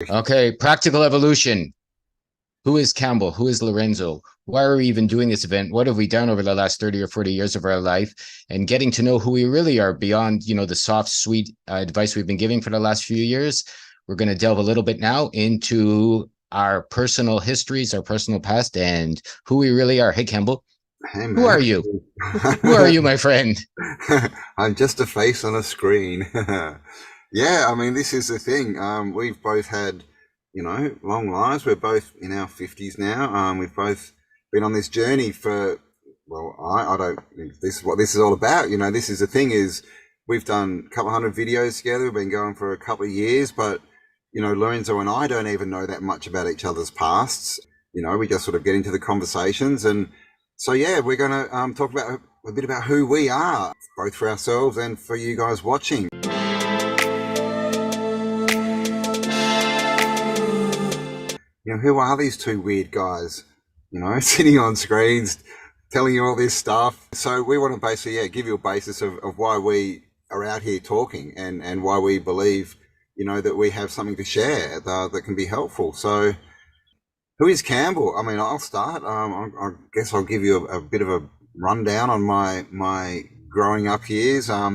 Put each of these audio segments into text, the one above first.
Okay, practical evolution. Who is Campbell? Who is Lorenzo? Why are we even doing this event? What have we done over the last 30 or 40 years of our life? And getting to know who we really are beyond, the soft, sweet advice we've been giving for the last few years. We're going to delve a little bit now into our personal histories, our personal past, and who we really are. Hey, Campbell, Hey who man, are you? Who are you, my friend? I'm just a face on a screen. Yeah, I mean, this is the thing. We've both had, long lives. We're both in our 50s now. We've both been on this journey for, well, I don't, this is what this is all about. This is the thing is we've done a couple hundred videos together. We've been going for a couple of years, but, Lorenzo and I don't even know that much about each other's pasts. We just sort of get into the conversations and, so yeah, we're going to talk about a bit about who we are, both for ourselves and for you guys watching. Who are these two weird guys? Sitting on screens, telling you all this stuff. So we want to basically, give you a basis of why we are out here talking and why we believe, that we have something to share that can be helpful. So who is Campbell? I mean, I'll start. I guess I'll give you a bit of a rundown on my growing up years. I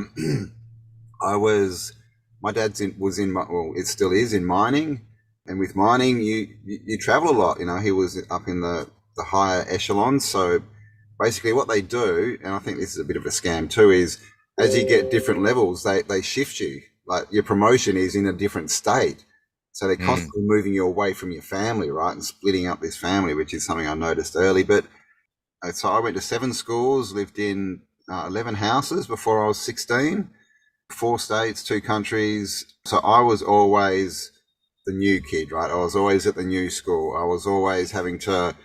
was my dad's was in well, it still is in mining, and with mining, you travel a lot. He was up in the higher echelons. So basically, what they do, and I think this is a bit of a scam too, is as you get different levels, they shift you. Like your promotion is in a different state. So they're Mm. constantly moving you away from your family, right? And splitting up this family, which is something I noticed early. But so I went to 7 schools, lived in 11 houses before I was 16, 4 states, 2 countries. So I was always the new kid, right? I was always at the new school. I was always having to,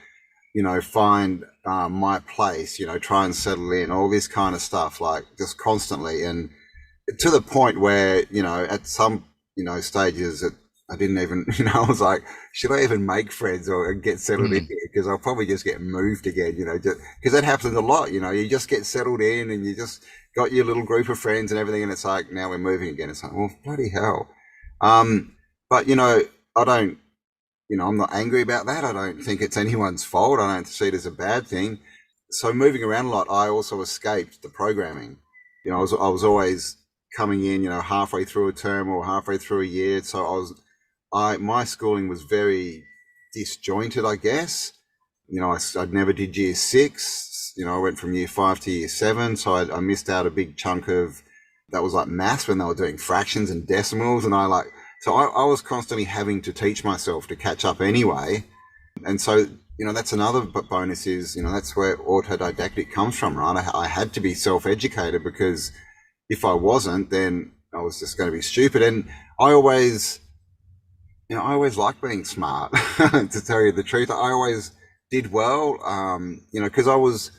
find my place, try and settle in, all this kind of stuff, like just constantly. And to the point where, at some, stages, I didn't even, I was like, should I even make friends or get settled in Mm. here? Because I'll probably just get moved again, just because that happens a lot. You just get settled in and you just got your little group of friends and everything, and it's like now we're moving again. It's like, well, bloody hell. But I don't, I'm not angry about that. I don't think it's anyone's fault. I don't see it as a bad thing. So moving around a lot, I also escaped the programming. I was always coming in, halfway through a term or halfway through a year. So my schooling was very disjointed, I guess. I never did year six. I went from year five to year seven. So I missed out a big chunk of that was like maths when they were doing fractions and decimals. And I was constantly having to teach myself to catch up anyway. And so, that's another bonus is, that's where autodidactic comes from, right? I had to be self-educated because if I wasn't, then I was just going to be stupid. And I always, I always liked being smart, to tell you the truth. I always did well, because I was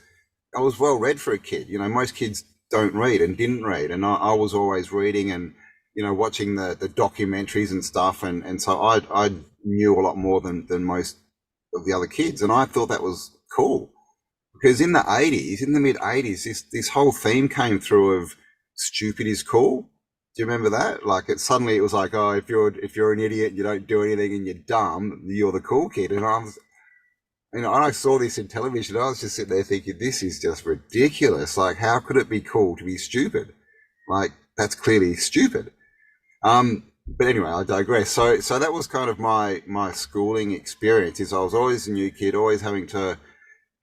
well read for a kid. Most kids don't read and didn't read, and I was always reading and watching the documentaries and stuff, and so I knew a lot more than most of the other kids, and I thought that was cool because in the 80s, in the mid 80s, this whole theme came through of stupid is cool. Do you remember that? Like it was like, oh, if you're an idiot, you don't do anything, and you're dumb, you're the cool kid. And and I saw this in television. I was just sitting there thinking, this is just ridiculous. Like, how could it be cool to be stupid? Like, that's clearly stupid. But anyway, I digress. So that was kind of my schooling experience. Is I was always a new kid, always having to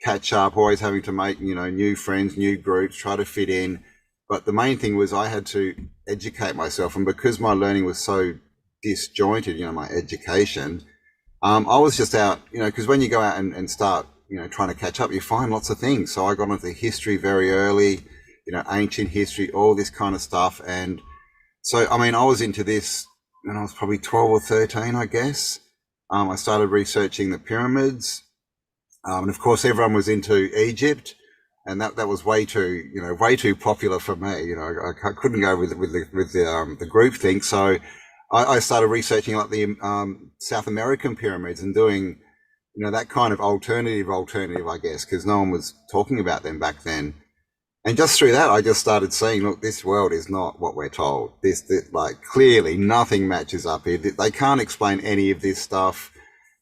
catch up, always having to make new friends, new groups, try to fit in. But the main thing was I had to educate myself, and because my learning was so disjointed, my education, I was just out, because when you go out and start, trying to catch up, you find lots of things. So I got into history very early, ancient history, all this kind of stuff. And so, I mean, I was into this when I was probably 12 or 13, I guess. I started researching the pyramids. And of course, everyone was into Egypt. And that was way too popular for me. I couldn't go with the group thing. So I started researching like the South American pyramids and doing, that kind of alternative, I guess, because no one was talking about them back then. And just through that, I just started seeing, look, this world is not what we're told. This like clearly nothing matches up here. They can't explain any of this stuff.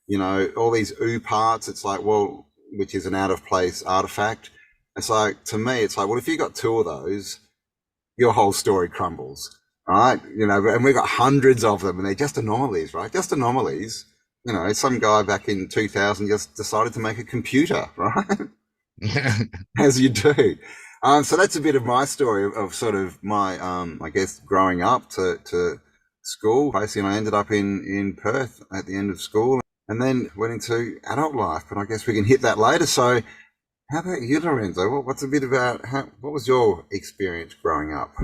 You know, all these ooh parts. It's like, well, which is an out of place artifact. It's like, to me, it's like, well, if you got two of those, your whole story crumbles, right? You know, and we've got hundreds of them, and they're just anomalies, right? Just anomalies. You know, some guy back in 2000 just decided to make a computer, right? As you do. So that's a bit of my story of sort of my, I guess, growing up to school. Basically, I ended up in Perth at the end of school and then went into adult life. But I guess we can hit that later. So how about you, Lorenzo? What's a bit about what was your experience growing up?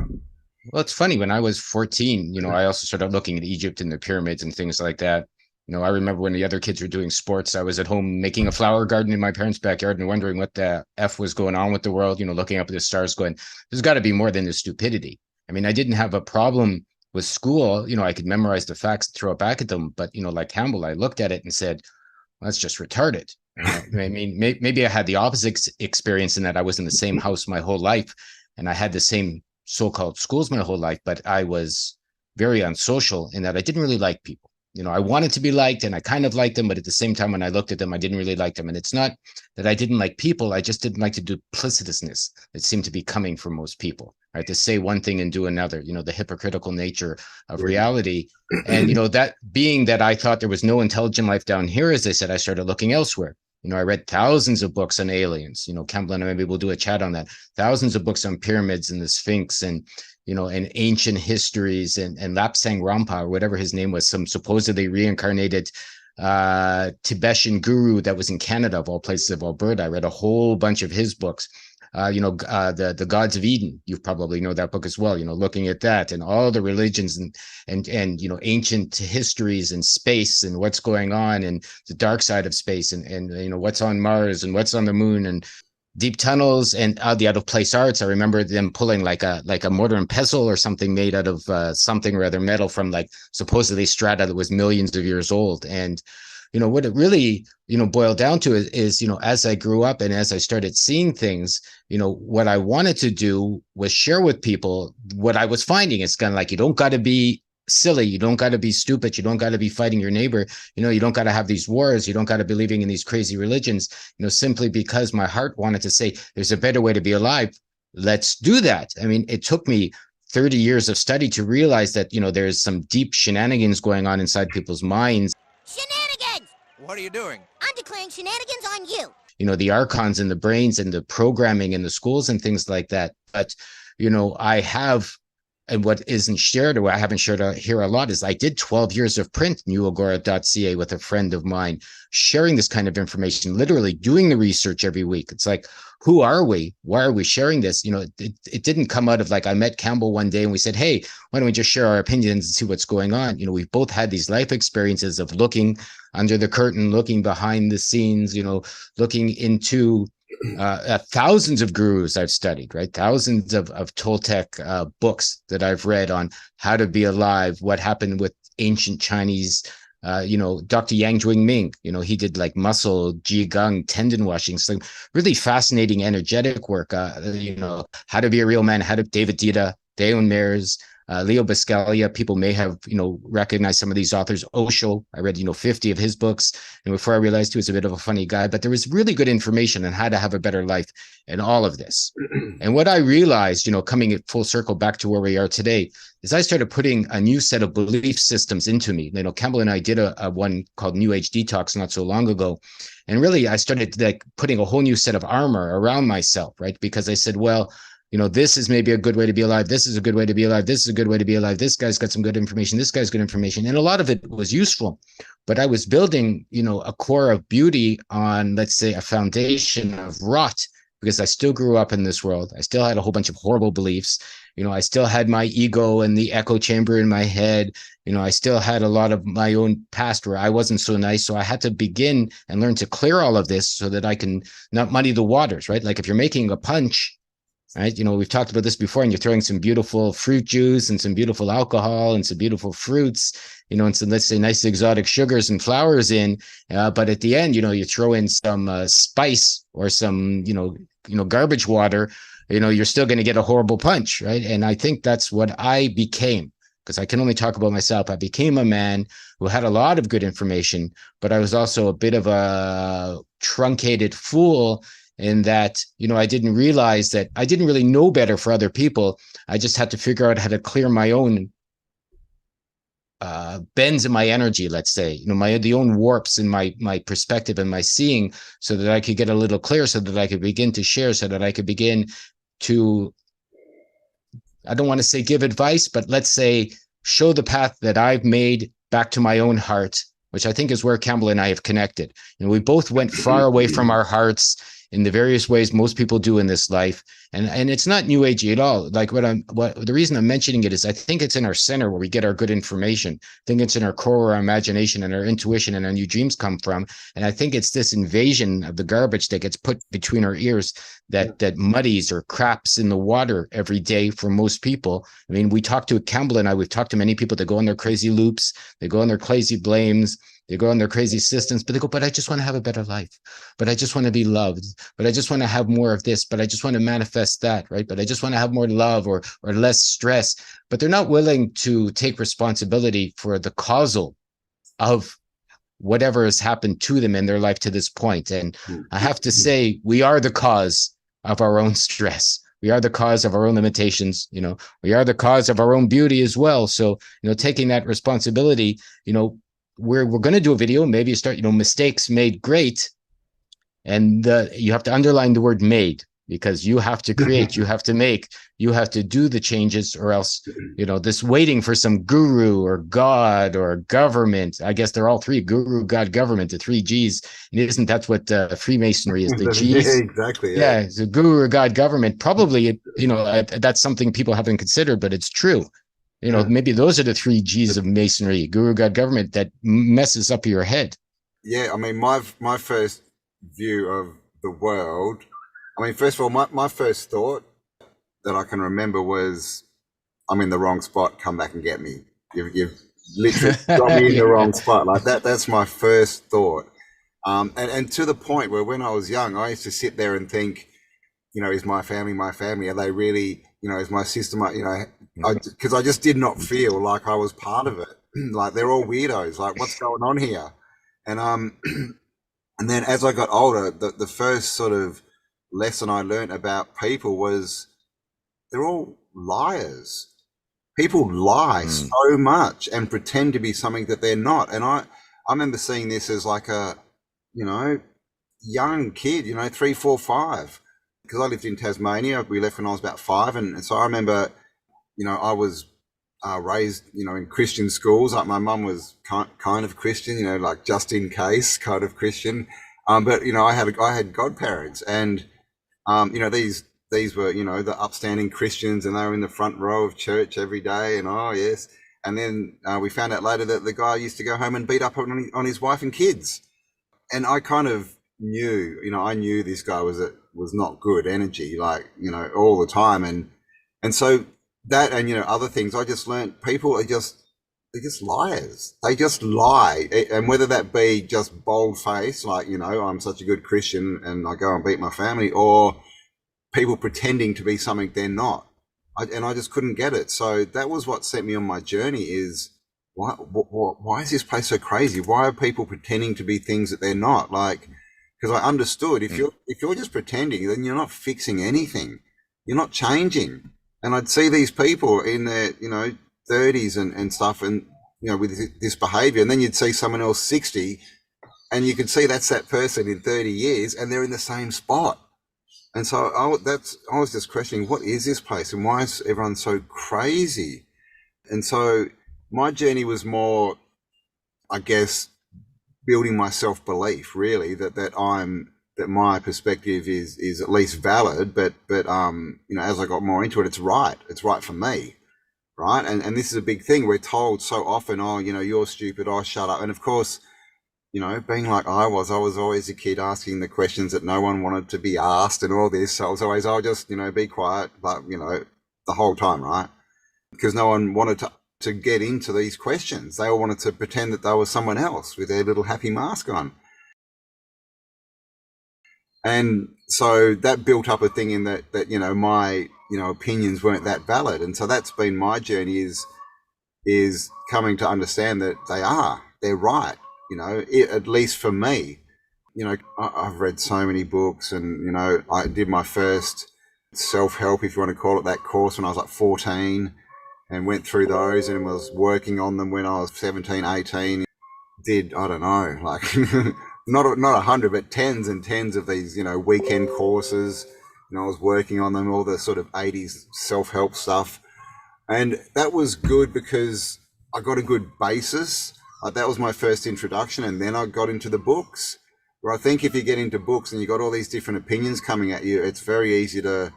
Well, it's funny. When I was 14, I also started looking at Egypt and the pyramids and things like that. I remember when the other kids were doing sports, I was at home making a flower garden in my parents' backyard and wondering what the F was going on with the world, looking up at the stars going, there's got to be more than this stupidity. I mean, I didn't have a problem with school. I could memorize the facts and throw it back at them. But, like Campbell, I looked at it and said, well, that's just retarded. I mean, maybe I had the opposite experience in that I was in the same house my whole life and I had the same so-called schools my whole life, but I was very unsocial in that I didn't really like people. I wanted to be liked and I kind of liked them, but at the same time, when I looked at them, I didn't really like them. And it's not that I didn't like people. I just didn't like the duplicitousness that seemed to be coming from most people, right? To say one thing and do another, the hypocritical nature of reality. And, that being that I thought there was no intelligent life down here, as I said, I started looking elsewhere. I read thousands of books on aliens, Campbell and I, maybe we'll do a chat on that. Thousands of books on pyramids and the Sphinx and, and ancient histories and Lapsang Rampa, or whatever his name was, some supposedly reincarnated Tibetan guru that was in Canada, of all places of Alberta. I read a whole bunch of his books. The Gods of Eden. You probably know that book as well. Looking at that and all the religions and ancient histories and space and what's going on and the dark side of space and what's on Mars and what's on the moon and deep tunnels and the out of place arts. I remember them pulling like a mortar and pestle or something made out of something or other metal from like supposedly strata that was millions of years old. And what it really, boiled down to is, as I grew up and as I started seeing things, what I wanted to do was share with people what I was finding. It's kind of like, you don't got to be silly. You don't got to be stupid. You don't got to be fighting your neighbor. You don't got to have these wars. You don't got to be believing in these crazy religions, simply because my heart wanted to say, there's a better way to be alive. Let's do that. I mean, it took me 30 years of study to realize that, there's some deep shenanigans going on inside people's minds. Shenanigans! What are you doing? I'm declaring shenanigans on you. The archons and the brains and the programming in the schools and things like that. But, I have, and what isn't shared or what I haven't shared here a lot is I did 12 years of print, newagora.ca, with a friend of mine, sharing this kind of information, literally doing the research every week. It's like, who are we? Why are we sharing this? It didn't come out of like, I met Campbell one day and we said, hey, why don't we just share our opinions and see what's going on? We've both had these life experiences of looking under the curtain, looking behind the scenes, looking into thousands of gurus I've studied, right? Thousands of Toltec books that I've read on how to be alive, what happened with ancient Chinese, Dr. Yang Jwing-Ming, he did like muscle, Qigong, tendon washing, so really fascinating energetic work, how to be a real man, David Dita, Dayon Mears, Leo Biscaglia. People may have, recognized some of these authors. Osho, I read, 50 of his books. And before I realized he was a bit of a funny guy, but there was really good information on how to have a better life in all of this. And what I realized, coming at full circle back to where we are today, is I started putting a new set of belief systems into me. Campbell and I did a one called New Age Detox not so long ago. And really, I started like putting a whole new set of armor around myself, right? Because I said, well, this is maybe a good way to be alive. This is a good way to be alive. This is a good way to be alive. This guy's got some good information. This guy's good information. And a lot of it was useful, but I was building, a core of beauty on, let's say, a foundation of rot, because I still grew up in this world. I still had a whole bunch of horrible beliefs. I still had my ego and the echo chamber in my head. I still had a lot of my own past where I wasn't so nice. So I had to begin and learn to clear all of this so that I can not muddy the waters, right? Like if you're making a punch, right? We've talked about this before, and you're throwing some beautiful fruit juice and some beautiful alcohol and some beautiful fruits, and some, let's say, nice exotic sugars and flowers in. But at the end, you throw in some spice or some, garbage water, you're still going to get a horrible punch, right? And I think that's what I became, because I can only talk about myself. I became a man who had a lot of good information, but I was also a bit of a truncated fool in that, I didn't realize that I didn't really know better for other people. I just had to figure out how to clear my own bends in my energy, let's say, the own warps in my perspective and my seeing, so that I could get a little clear, so that I could begin to share, so that I could begin to, I don't want to say give advice, but let's say show the path that I've made back to my own heart, which I think is where Campbell and I have connected. We both went far away from our hearts in the various ways most people do in this life. And it's not new agey at all. Like the reason I'm mentioning it is I think it's in our center where we get our good information. I think it's in our core, our imagination and our intuition, and our new dreams come from. And I think it's this invasion of the garbage that gets put between our ears that muddies or craps in the water every day for most people. I mean, we talked to Campbell and we've talked to many people that go on their crazy loops, they go on their crazy blames, they go on their crazy systems, but they go, but I just want to have a better life. But I just want to be loved. But I just want to have more of this. But I just want to manifest that, right? But I just want to have more love or less stress. But they're not willing to take responsibility for the causal of whatever has happened to them in their life to this point. And I have to say, we are the cause of our own stress. We are the cause of our own limitations. We are the cause of our own beauty as well. So, taking that responsibility, we're going to do a video. Maybe you start, mistakes made great. And you have to underline the word made, because you have to create, you have to make, you have to do the changes, or else, this waiting for some guru or God or government. I guess they're all three: guru, God, government, the three G's. And isn't that what Freemasonry is? The G's. Yeah, exactly. Yeah, it's a guru or God, government. Probably, that's something people haven't considered, but it's true. Maybe those are the three G's of Masonry: guru, God, government, that messes up your head. Yeah, I mean, my first view of the world, I mean, first of all, my first thought that I can remember was, I'm in the wrong spot, come back and get me. You've literally got me in the wrong spot. Like that's my first thought. And to the point where when I was young, I used to sit there and think, is my family my family? Are they really, is my sister my, because I just did not feel like I was part of it. Like, they're all weirdos. Like, what's going on here? And and then as I got older, the first sort of lesson I learned about people was they're all liars. People lie so much and pretend to be something that they're not. And I remember seeing this as like a, young kid, 3, 4, 5, because I lived in Tasmania. We left when I was about 5. And so I remember, I was raised, in Christian schools. Like, my mum was kind of Christian, like just in case kind of Christian. But, I had godparents, and, these were, the upstanding Christians, and they were in the front row of church every day. And oh yes. And then we found out later that the guy used to go home and beat up on his wife and kids. And I kind of knew, I knew this guy was not good energy, like, all the time. And so that, and, other things, I just learned people they're just liars. They just lie. And whether that be just bold face, like, I'm such a good Christian and I go and beat my family, or people pretending to be something they're not. I just couldn't get it. So that was what sent me on my journey, is why is this place so crazy? Why are people pretending to be things that they're not? Like, because I understood if you're just pretending, then you're not fixing anything. You're not changing. And I'd see these people in their, 30s and stuff, and, with this behavior, and then you'd see someone else 60, and you could see that's that person in 30 years, and they're in the same spot. And so I was just questioning, what is this place, and why is everyone so crazy? And so my journey was more, I guess, building my self-belief, really, that my perspective is at least valid, but as I got more into it, it's right for me, right? And this is a big thing. We're told so often, oh, you're stupid, oh, shut up. And of course, being like I was always a kid asking the questions that no one wanted to be asked and all this. So I was always, I'll just, be quiet, but, the whole time, right? Because no one wanted to get into these questions. They all wanted to pretend that they were someone else with their little happy mask on. And so that built up a thing in that my opinions weren't that valid. And so that's been my journey, is coming to understand that they're right, at least for me. I've read so many books, and I did my first self-help, if you want to call it that, course when I was like 14, and went through those and was working on them when I was 17, 18. Did, I don't know, like not 100, but tens and tens of these, weekend courses. I was working on them, all the sort of 80s self-help stuff. And that was good because I got a good basis. That was my first introduction. And then I got into the books, where I think if you get into books and you got all these different opinions coming at you, it's very easy to,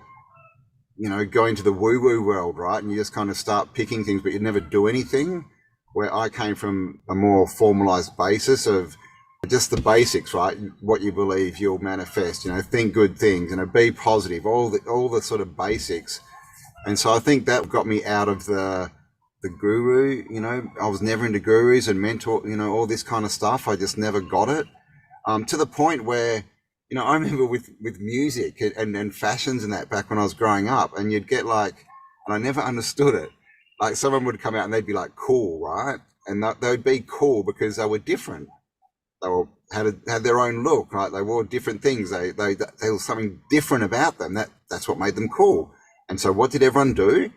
go into the woo-woo world, right? And you just kind of start picking things, but you never do anything. Where I came from a more formalized basis of just the basics, right? What you believe, you'll manifest. Think good things, be positive. All the sort of basics. And so I think that got me out of the guru. I was never into gurus and mentor. All this kind of stuff. I just never got it. To the point where, I remember with music and fashions and that back when I was growing up, and you'd get and I never understood it. Like someone would come out and they'd be like cool, right? And they'd be cool because they were different. They had their own look, right? They wore different things. There was something different about them. That's what made them cool. And so what did everyone do?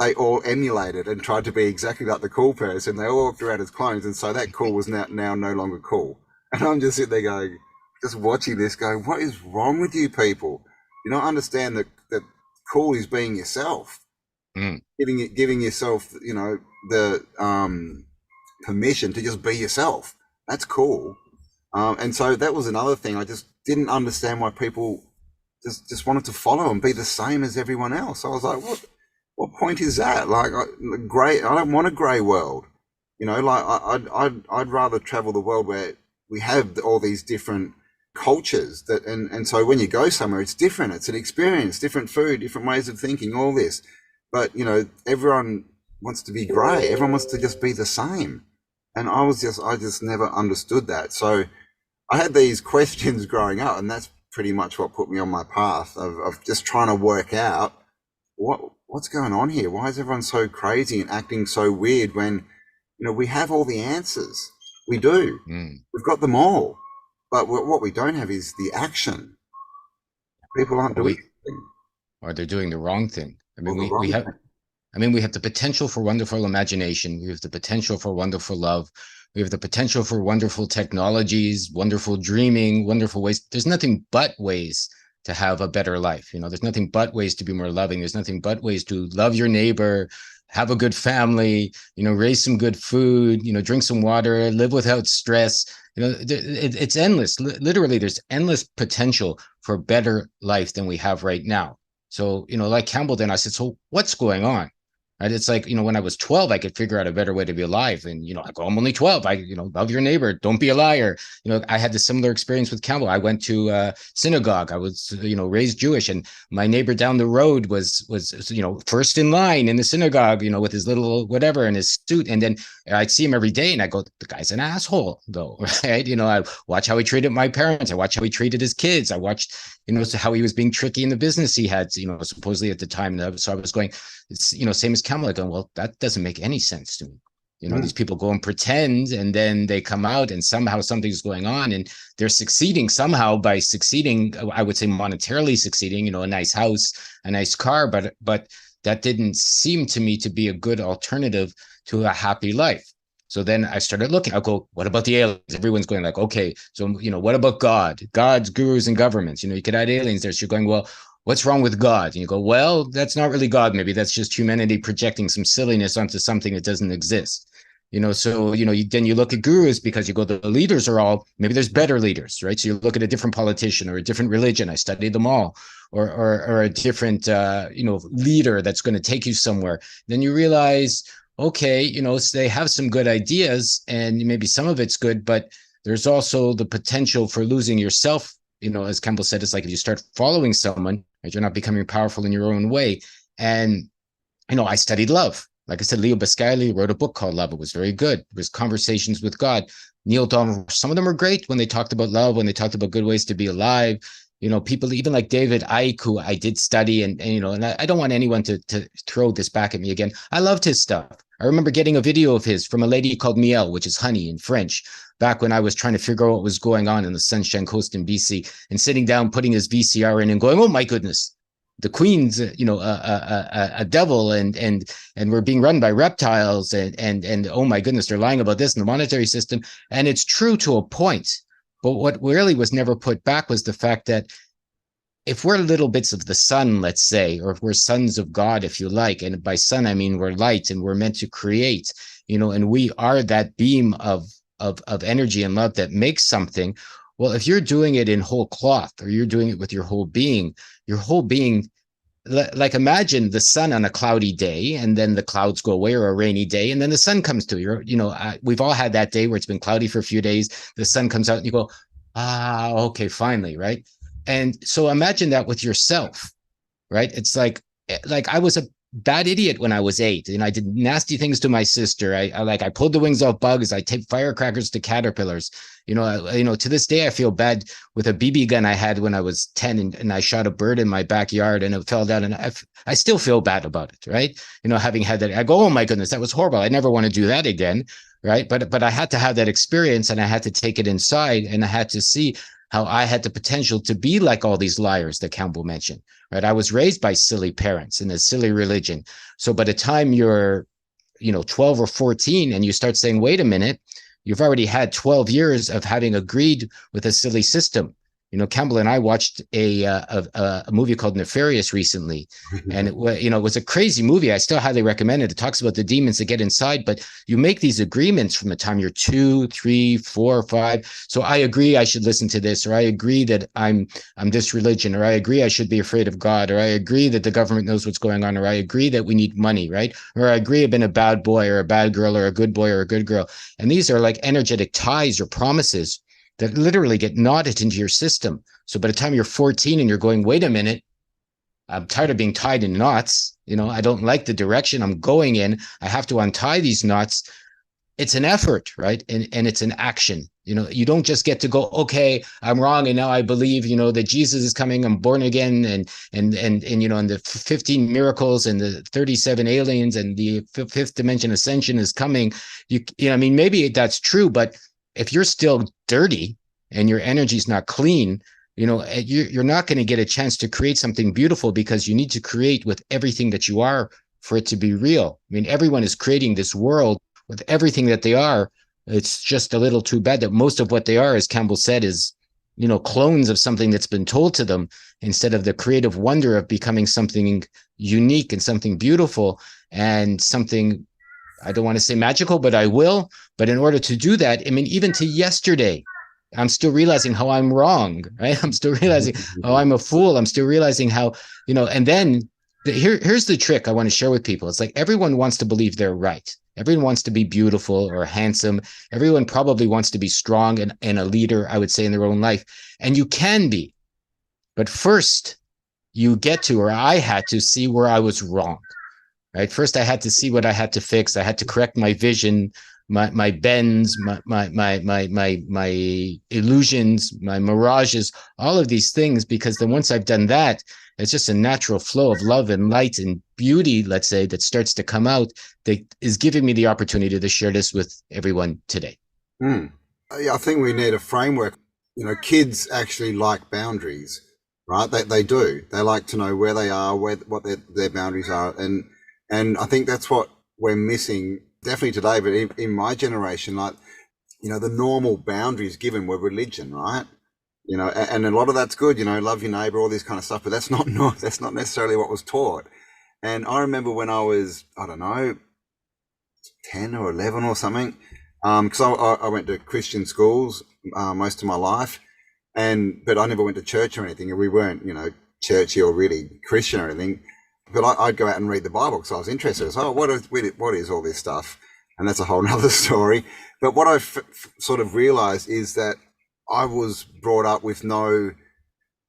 They all emulated and tried to be exactly like the cool person. They all walked around as clones. And so that cool was now no longer cool. And I'm just sitting there going, just watching this going, what is wrong with you people? You don't understand that cool is being yourself. Giving yourself, the permission to just be yourself. That's cool. And so that was another thing. I just didn't understand why people just wanted to follow and be the same as everyone else. I was like, what point is that? Like, I don't want a grey world. I'd rather travel the world where we have all these different cultures and so when you go somewhere, it's different. It's an experience, different food, different ways of thinking, all this. But, everyone wants to be grey. Everyone wants to just be the same. And I just never understood that. So I had these questions growing up, and that's pretty much what put me on my path of just trying to work out what's going on here. Why is everyone so crazy and acting so weird when, we have all the answers. We do. We've got them all. But what we don't have is the action. People aren't doing anything. Or they're doing the wrong thing. We have the potential for wonderful imagination. We have the potential for wonderful love. We have the potential for wonderful technologies, wonderful dreaming, wonderful ways. There's nothing but ways to have a better life. There's nothing but ways to be more loving. There's nothing but ways to love your neighbor, have a good family, raise some good food, drink some water, live without stress. It's endless. Literally, there's endless potential for a better life than we have right now. So, like Campbell, then I said, so what's going on? Right? It's like, when I was 12, I could figure out a better way to be alive. And, I go, I'm only 12. Love your neighbor. Don't be a liar. I had the similar experience with Campbell. I went to synagogue. I was, raised Jewish, and my neighbor down the road was, first in line in the synagogue, with his little whatever and his suit. And then I'd see him every day and I go, the guy's an asshole though. Right. I watch how he treated my parents. I watch how he treated his kids. I watched, how he was being tricky in the business he had, supposedly at the time. So I was going, it's, same as Kamala going, well, that doesn't make any sense to me. These people go and pretend, and then they come out and somehow something's going on and they're succeeding somehow by succeeding. I would say monetarily succeeding, a nice house, a nice car, but that didn't seem to me to be a good alternative to a happy life. So then I started looking, I'll go, what about the aliens? Everyone's going like, okay, so, what about God? God's gurus and governments, you could add aliens there. So you're going, well, what's wrong with God? And you go, well, that's not really God. Maybe that's just humanity projecting some silliness onto something that doesn't exist. So, then you look at gurus because you go, the leaders are all, maybe there's better leaders, right? So you look at a different politician or a different religion. I studied them all, or a different, leader that's going to take you somewhere. Then you realize, okay, so they have some good ideas and maybe some of it's good, but there's also the potential for losing yourself. As Campbell said, it's like if you start following someone, right, you're not becoming powerful in your own way. And, I studied love. Like I said, Leo Biscaglia wrote a book called Love. It was very good. It was Conversations with God. Neil Donald, some of them were great when they talked about love, when they talked about good ways to be alive. People even like David Icke, who I did study, and I don't want anyone to throw this back at me again. I loved his stuff. I remember getting a video of his from a lady called Miel, which is honey in French, back when I was trying to figure out what was going on in the Sunshine Coast in BC, and sitting down, putting his VCR in and going, oh my goodness, the Queen's, a devil, and we're being run by reptiles, and oh my goodness, they're lying about this in the monetary system. And it's true to a point. But what really was never put back was the fact that if we're little bits of the sun, let's say, or if we're sons of God, if you like, and by sun, I mean we're light and we're meant to create, and we are that beam of energy and love that makes something. Well, if you're doing it in whole cloth, or you're doing it with your whole being, like imagine the sun on a cloudy day, and then the clouds go away, or a rainy day, and then the sun comes to you. We've all had that day where it's been cloudy for a few days. The sun comes out and you go, okay, finally, right? And so imagine that with yourself, right? It's like I was a bad idiot when I was 8, and I did nasty things to my sister. I pulled the wings off bugs. I taped firecrackers to caterpillars. To this day, I feel bad with a BB gun I had when I was 10, and I shot a bird in my backyard and it fell down, and I still feel bad about it, right? Having had that, I go, oh my goodness, that was horrible. I never want to do that again, right? But I had to have that experience, and I had to take it inside, and I had to see how I had the potential to be like all these liars that Campbell mentioned, right? I was raised by silly parents in a silly religion. So by the time you're, 12 or 14, and you start saying, wait a minute, you've already had 12 years of having agreed with a silly system. Campbell and I watched a movie called Nefarious recently, and it was a crazy movie. I still highly recommend it. It talks about the demons that get inside, but you make these agreements from the time you're 2, 3, 4, 5. So I agree I should listen to this, or I agree that I'm this religion, or I agree I should be afraid of God, or I agree that the government knows what's going on, or I agree that we need money, right? Or I agree I've been a bad boy or a bad girl, or a good boy or a good girl. And these are like energetic ties or promises that literally get knotted into your system. So by the time you're 14 and you're going, wait a minute, I'm tired of being tied in knots. I don't like the direction I'm going in. I have to untie these knots. It's an effort, right? And it's an action. You don't just get to go, okay, I'm wrong, and now I believe, that Jesus is coming, I'm born again, and the 15 miracles and the 37 aliens and the fifth dimension ascension is coming. Maybe that's true, but if you're still dirty and your energy's not clean, you're not going to get a chance to create something beautiful, because you need to create with everything that you are for it to be real. Everyone is creating this world with everything that they are. It's just a little too bad that most of what they are, as Campbell said, is, clones of something that's been told to them, instead of the creative wonder of becoming something unique and something beautiful and something, I don't want to say magical, but I will. But in order to do that, even to yesterday, I'm still realizing how I'm wrong, right? I'm still realizing how I'm a fool. I'm still realizing how, and then here's the trick I want to share with people. It's like everyone wants to believe they're right. Everyone wants to be beautiful or handsome. Everyone probably wants to be strong and a leader, I would say, in their own life. And you can be. But first, you get to, or I had to see where I was wrong. Right. First, I had to see what I had to fix. I had to correct my vision, my bends, my illusions, my mirages, all of these things. Because then once I've done that, it's just a natural flow of love and light and beauty, let's say, that starts to come out, that is giving me the opportunity to share this with everyone today. Yeah, I think we need a framework. Kids actually like boundaries, right? They do. They like to know where they are, what their boundaries are, and I think that's what we're missing definitely today, but in my generation, the normal boundaries given were religion, right? And a lot of that's good, love your neighbor, all this kind of stuff, but that's not necessarily what was taught. And I remember when I was, I don't know, 10 or 11 or something, because I went to Christian schools most of my life, but I never went to church or anything, and we weren't, churchy or really Christian or anything. But I'd go out and read the Bible because I was interested. So, what is all this stuff? And that's a whole nother story. But what I sort of realized is that I was brought up with no,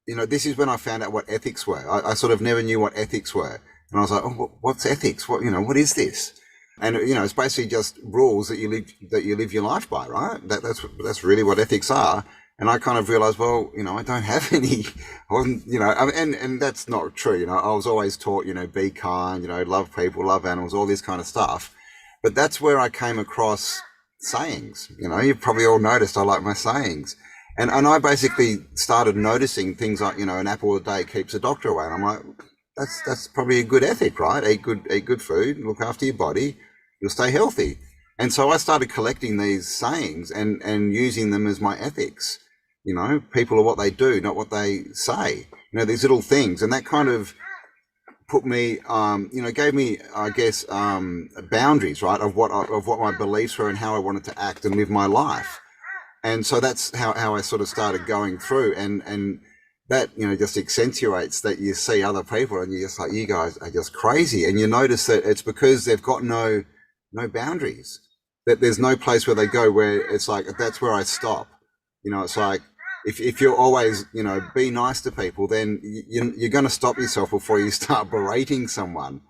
this is when I found out what ethics were. I sort of never knew what ethics were. And I was like, oh, what's ethics? What is this? And, it's basically just rules that you live your life by, right? That's really what ethics are. And I kind of realized, well, I don't have any. I wasn't, and that's not true. I was always taught, be kind, love people, love animals, all this kind of stuff. But that's where I came across sayings. You've probably all noticed I like my sayings. And I basically started noticing things like, an apple a day keeps the doctor away. And I'm like, that's probably a good ethic, right? Eat good food, look after your body, you'll stay healthy. And so I started collecting these sayings and using them as my ethics. People are what they do, not what they say. These little things. And that kind of put me, gave me, I guess, boundaries, right, of what my beliefs were and how I wanted to act and live my life. And so that's how I sort of started going through, and that, just accentuates that you see other people and you're just like, you guys are just crazy. And you notice that it's because they've got no boundaries, that there's no place where they go where it's like, that's where I stop. It's like, if you're always, be nice to people, then you're going to stop yourself before you start berating someone,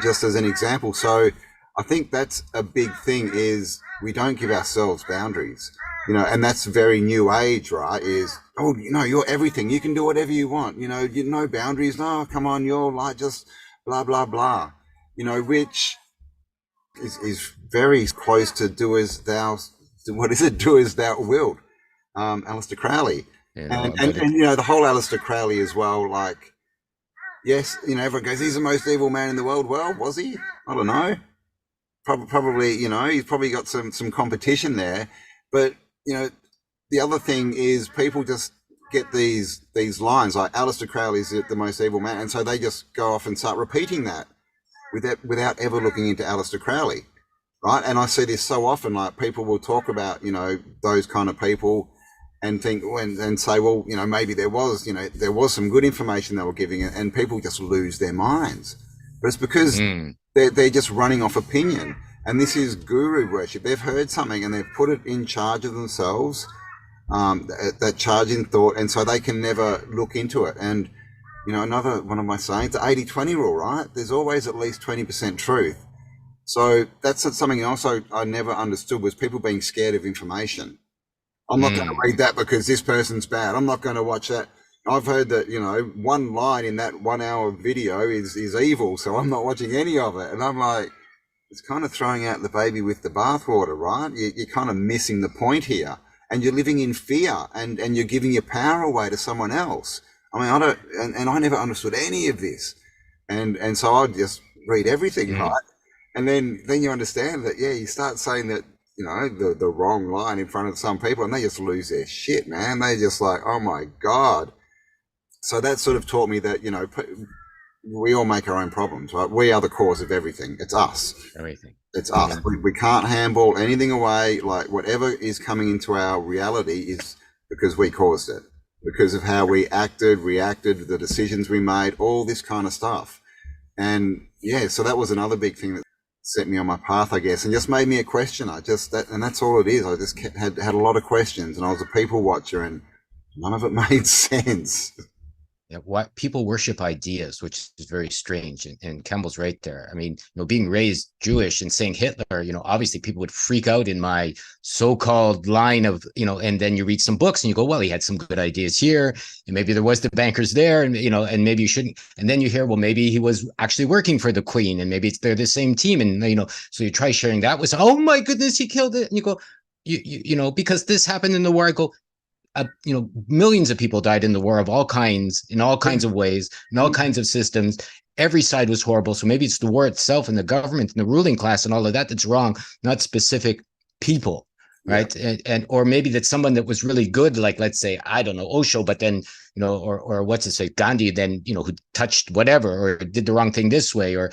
just as an example. So I think that's a big thing, is we don't give ourselves boundaries. And that's very new age, right? Is, you're everything. You can do whatever you want. No boundaries. No, come on, you're like just blah, blah, blah. Which is very close to do as thou wilt. Aleister Crowley. And the whole Aleister Crowley as well, like, yes, everyone goes, he's the most evil man in the world. Well, was he? I don't know. Probably, he's probably got some competition there. But the other thing is, people just get these lines like, Aleister Crowley is the most evil man, and so they just go off and start repeating that without ever looking into Aleister Crowley, right? And I see this so often, like, people will talk about those kind of people and think and say, well, maybe there was some good information they were giving, and people just lose their minds. But it's because they're just running off opinion. And this is guru worship. They've heard something and they've put it in charge of themselves, that charge in thought, and so they can never look into it. And, another one of my sayings, the 80-20 rule, right? There's always at least 20% truth. So that's something also I never understood, was people being scared of information. I'm not going to read that because this person's bad. I'm not going to watch that. I've heard that, one line in that 1 hour video is evil, so I'm not watching any of it. And I'm like, it's kind of throwing out the baby with the bathwater, right? You're kind of missing the point here, and you're living in fear, and you're giving your power away to someone else. I mean, I never understood any of this, and so I'd just read everything, right? And then you understand that, you start saying that, the wrong line in front of some people, and they just lose their shit, man. They just like, oh my God. So that sort of taught me that, we all make our own problems, right? We are the cause of everything. It's us. Everything. It's us. We can't handball anything away. Like, whatever is coming into our reality is because we caused it, because of how we reacted, the decisions we made, all this kind of stuff. And so that was another big thing that set me on my path, I guess, and just made me a questioner. And that's all it is. I just had a lot of questions, and I was a people watcher, and none of it made sense. Yeah, what people worship ideas, which is very strange. And Campbell's right there. I mean, being raised Jewish and saying Hitler, obviously people would freak out in my so-called line of, and then you read some books and you go, well, he had some good ideas here, and maybe there was the bankers there, and, and maybe you shouldn't. And then you hear, well, maybe he was actually working for the Queen, and maybe they're the same team. And, so you try sharing that with, oh my goodness, he killed it. And you go, because this happened in the war. I go, millions of people died in the war of all kinds, in all kinds of ways, in all kinds of systems. Every side was horrible. So maybe it's the war itself and the government and the ruling class and all of that that's wrong, not specific people, right? And or maybe that's someone that was really good, like, let's say, I don't know, Osho, but then, or what's it say, Gandhi, then, who touched whatever or did the wrong thing this way, or,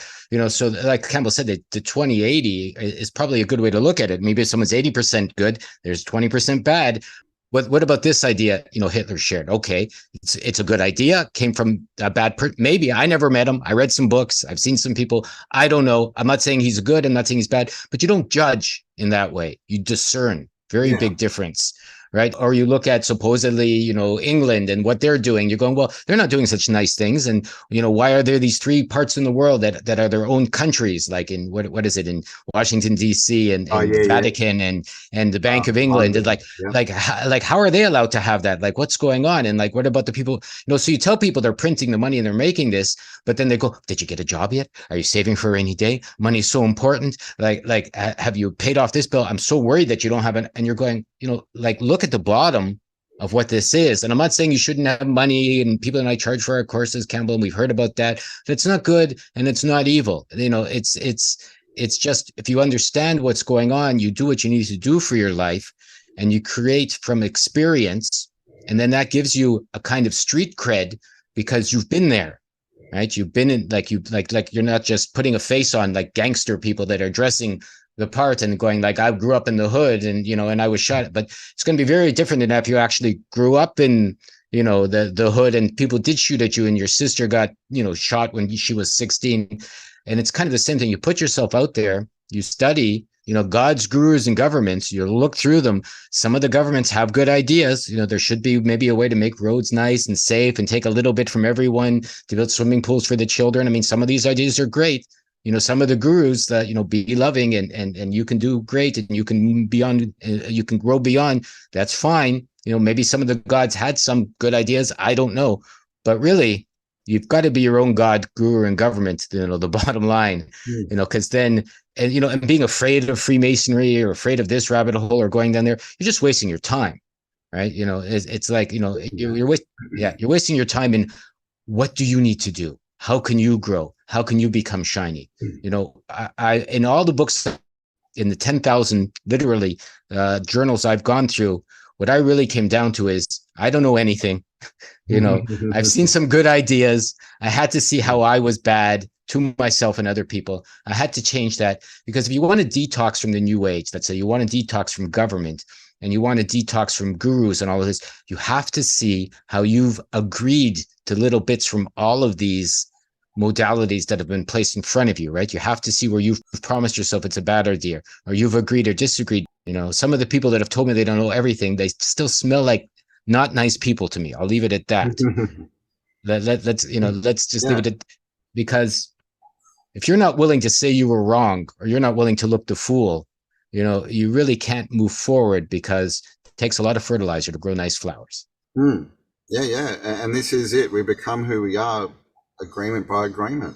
so like Campbell said, that the 2080 is probably a good way to look at it. Maybe if someone's 80% good, there's 20% bad. What about this idea, Hitler shared? Okay, it's a good idea. Came from a bad maybe. I never met him. I read some books. I've seen some people. I don't know. I'm not saying he's good. I'm not saying he's bad. But you don't judge in that way. You discern. Very big difference, right? Or you look at supposedly, England and what they're doing. You're going, well, they're not doing such nice things. And, why are there these three parts in the world that are their own countries, like in what is it, in Washington, D.C. Oh and the yeah, yeah. Vatican and the Bank of England? And London, yeah. like, how are they allowed to have that? Like, what's going on? And like, what about the people, so you tell people they're printing the money and they're making this, but then they go, did you get a job yet? Are you saving for a rainy day? Money is so important. Like, have you paid off this bill? I'm so worried that you don't have it. And you're going, like, look at the bottom of what this is. And I'm not saying you shouldn't have money, and people and I charge for our courses, Campbell, and we've heard about that. But it's not good and it's not evil. It's just, if you understand what's going on, you do what you need to do for your life, and you create from experience. And then that gives you a kind of street cred because you've been there, right? You've been in, like you're not just putting a face on like gangster people that are dressing the part and going like, I grew up in the hood and I was shot. But it's going to be very different than if you actually grew up in, the hood and people did shoot at you and your sister got, shot when she was 16. And it's kind of the same thing. You put yourself out there, you study, God's gurus and governments, you look through them. Some of the governments have good ideas. There should be maybe a way to make roads nice and safe and take a little bit from everyone to build swimming pools for the children. I mean, some of these ideas are great. Some of the gurus that, be loving and you can do great and you can you can grow beyond. That's fine. Maybe some of the gods had some good ideas. I don't know. But really, you've got to be your own God, guru, and government, the bottom line, because then, and being afraid of Freemasonry or afraid of this rabbit hole or going down there, you're just wasting your time, right? It's like, you're wasting your time in what do you need to do? How can you grow? How can you become shiny? I in all the books, in the 10,000, literally, journals I've gone through, what I really came down to is I don't know anything. I've seen some good ideas. I had to see how I was bad to myself and other people. I had to change that, because if you want to detox from the new age, let's say you want to detox from government and you want to detox from gurus and all of this, you have to see how you've agreed to little bits from all of these modalities that have been placed in front of you, right? You have to see where you've promised yourself it's a bad idea, or you've agreed or disagreed. Some of the people that have told me they don't know everything, they still smell like not nice people to me. I'll leave it at that. Let's just leave it at, because if you're not willing to say you were wrong, or you're not willing to look the fool, you really can't move forward, because it takes a lot of fertilizer to grow nice flowers. Yeah. And this is it. We become who we are, agreement by agreement.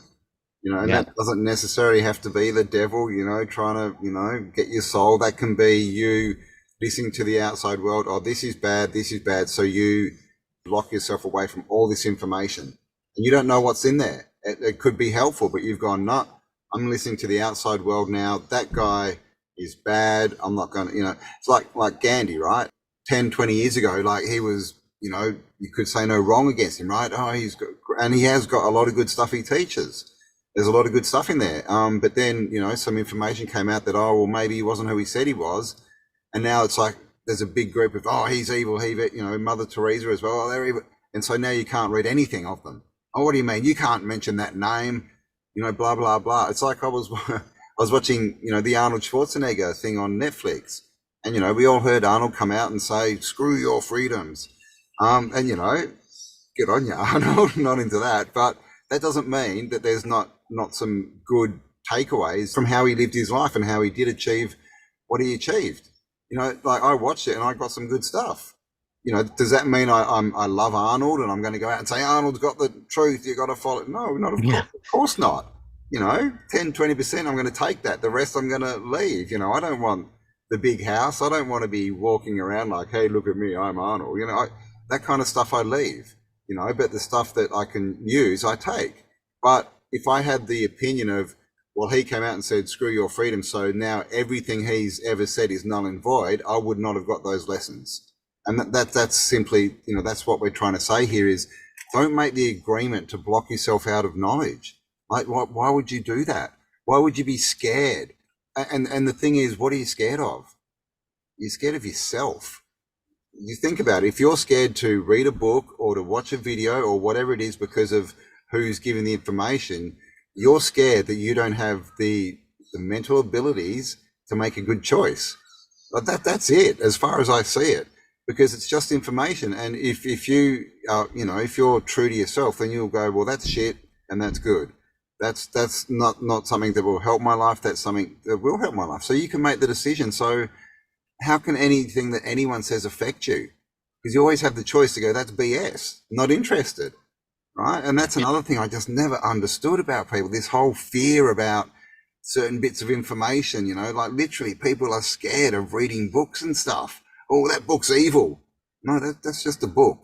And that doesn't necessarily have to be the devil, trying to, get your soul. That can be you listening to the outside world. Oh, this is bad. So you lock yourself away from all this information, and you don't know what's in there. It could be helpful, but you've gone, no, I'm listening to the outside world now. That guy is bad. I'm not going to, it's like Gandhi, right? 10, 20 years ago, like he was, you could say no wrong against him, right? Oh, he has got a lot of good stuff he teaches. There's a lot of good stuff in there. But then, some information came out that, oh, well, maybe he wasn't who he said he was. And now it's like, there's a big group of, oh, he's evil. Mother Teresa as well. Oh, they're evil. And so now you can't read anything of them. Oh, what do you mean? You can't mention that name, blah, blah, blah. It's like I was watching, the Arnold Schwarzenegger thing on Netflix. And, we all heard Arnold come out and say, screw your freedoms. And, good on you, Arnold, not into that. But that doesn't mean that there's not some good takeaways from how he lived his life and how he did achieve what he achieved. Like I watched it and I got some good stuff. Does that mean I love Arnold and I'm going to go out and say, Arnold's got the truth, you got to follow it? No, not of course not. 10, 20%, I'm going to take that. The rest I'm going to leave. I don't want the big house. I don't want to be walking around like, hey, look at me, I'm Arnold. That kind of stuff I leave, but the stuff that I can use, I take. But if I had the opinion of, well, he came out and said, screw your freedom, so now everything he's ever said is null and void, I would not have got those lessons. And that's simply, that's what we're trying to say here is, don't make the agreement to block yourself out of knowledge. Like, why would you do that? Why would you be scared? And the thing is, what are you scared of? You're scared of yourself. You think about it, if you're scared to read a book or to watch a video or whatever it is because of who's giving the information, you're scared that you don't have the mental abilities to make a good choice. But that's it, as far as I see it. because it's just information. And if you if you're true to yourself, then you'll go, well, that's shit and that's good. That's not something that will help my life. That's something that will help my life. So you can make the decision. So how can anything that anyone says affect you? Because you always have the choice to go, that's BS, not interested, right? And that's another thing I just never understood about people, this whole fear about certain bits of information, like literally people are scared of reading books and stuff. Oh, that book's evil. No, that's just a book.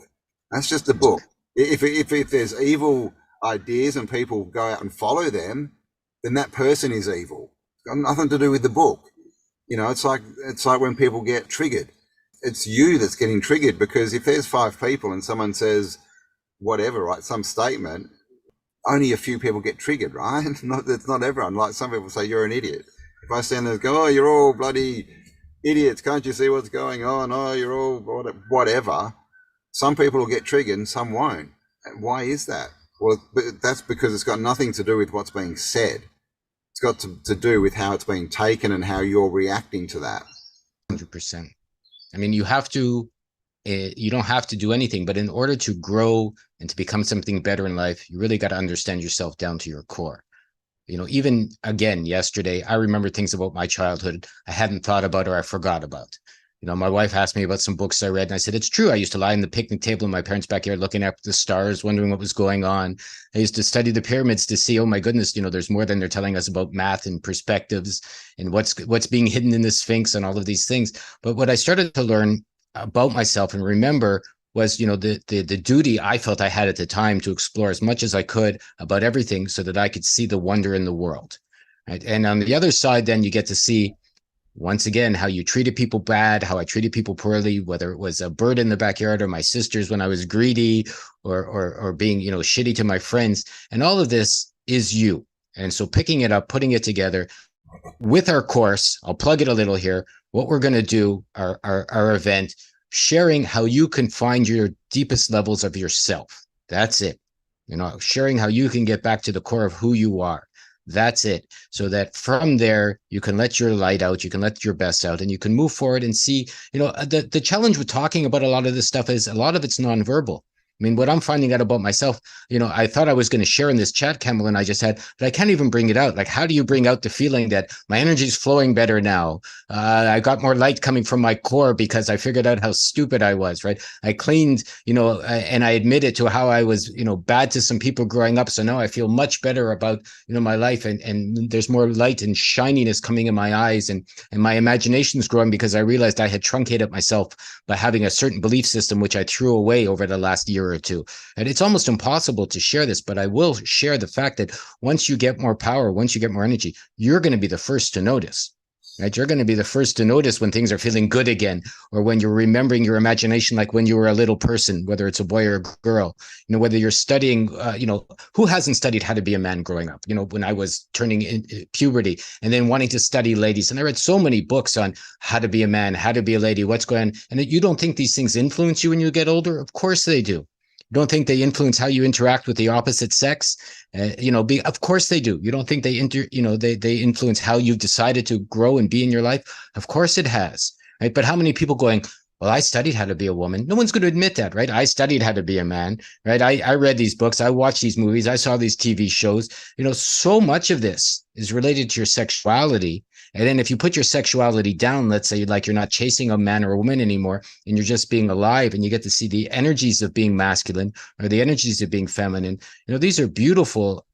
That's just a book. If there's evil ideas and people go out and follow them, then that person is evil. It's got nothing to do with the book. It's like when people get triggered. It's you that's getting triggered, because if there's 5 people and someone says whatever, right, some statement, only a few people get triggered, right? It's not everyone. Like some people say, you're an idiot. If I stand there and go, oh, you're all bloody idiots, can't you see what's going on? Oh, you're all whatever. Some people will get triggered and some won't. And why is that? Well, that's because it's got nothing to do with what's being said. It's got to do with how it's being taken and how you're reacting to that. 100%. I mean, you don't have to do anything, but in order to grow and to become something better in life, you really got to understand yourself down to your core. Even again, yesterday, I remember things about my childhood I hadn't thought about or I forgot about. My wife asked me about some books I read, and I said, it's true. I used to lie in the picnic table in my parents' backyard looking up at the stars, wondering what was going on. I used to study the pyramids to see, oh my goodness, there's more than they're telling us about math and perspectives and what's being hidden in the Sphinx and all of these things. But what I started to learn about myself and remember was, the duty I felt I had at the time to explore as much as I could about everything so that I could see the wonder in the world. Right? And on the other side, then you get to see, once again, how you treated people bad, how I treated people poorly, whether it was a bird in the backyard or my sisters when I was greedy or being, shitty to my friends. And all of this is you. And so picking it up, putting it together with our course, I'll plug it a little here. What we're going to do, our event, sharing how you can find your deepest levels of yourself. That's it. Sharing how you can get back to the core of who you are. That's it. So that from there, you can let your light out, you can let your best out, and you can move forward and see, the challenge with talking about a lot of this stuff is a lot of it's nonverbal. I mean, what I'm finding out about myself, I thought I was going to share in this chat, Campbell and I just had, but I can't even bring it out. Like, how do you bring out the feeling that my energy is flowing better now? I got more light coming from my core because I figured out how stupid I was, right? I cleaned, and I admitted to how I was, bad to some people growing up. So now I feel much better about, my life, and there's more light and shininess coming in my eyes, and my imagination is growing because I realized I had truncated myself by having a certain belief system, which I threw away over the last year or two. And it's almost impossible to share this, but I will share the fact that once you get more power, once you get more energy, you're going to be the first to notice. Right? You're going to be the first to notice when things are feeling good again, or when you're remembering your imagination like when you were a little person, whether it's a boy or a girl, whether you're studying, who hasn't studied how to be a man growing up, when I was turning in puberty and then wanting to study ladies. And I read so many books on how to be a man, how to be a lady, what's going on. And you don't think these things influence you when you get older? Of course they do. Don't think they influence how you interact with the opposite sex? Of course they do. You don't think they they influence how you've decided to grow and be in your life? Of course it has, right? But how many people going, well, I studied how to be a woman. No one's going to admit that, right? I studied how to be a man, right? I read these books. I watched these movies. I saw these TV shows. So much of this is related to your sexuality. And then if you put your sexuality down, let's say like you're not chasing a man or a woman anymore, and you're just being alive, and you get to see the energies of being masculine or the energies of being feminine, these are beautiful